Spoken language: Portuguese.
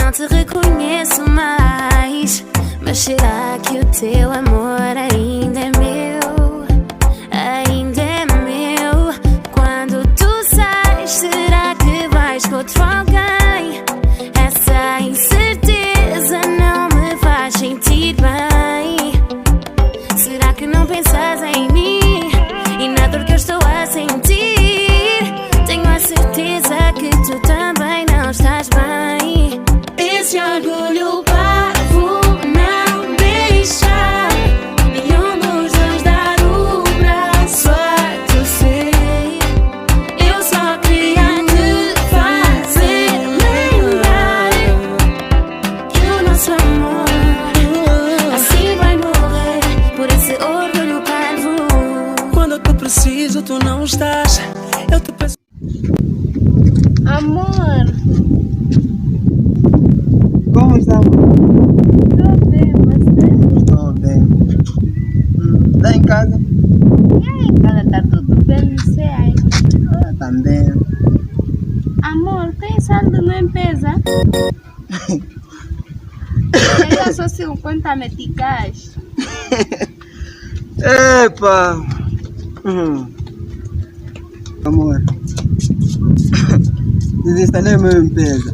não te reconheço mais. Mas será que o teu amor ainda é meu? Ainda é meu. Quando tu sais, será que vais com outro alguém? Essa incerteza não me faz sentir bem. Será que não pensas em mim e na dor que eu estou a sentir? Tenho a certeza que tu também não estás bem. Esse orgulho parvo não deixa nenhum dos dois dar o braço a torcer. Eu só queria te fazer lembrar que o nosso amor assim vai morrer por esse orgulho parvo. Quando eu te preciso, tu não estás. Eu te peço. Amor, Como está, amor? estou bem, você? Estou bem. Está em casa? E aí, em casa tá tudo bem, não sei aí. Também. Amor, tem saldo na empresa? Eu só 50 meticais. Epa! Amor. Desinstalei meu empresa.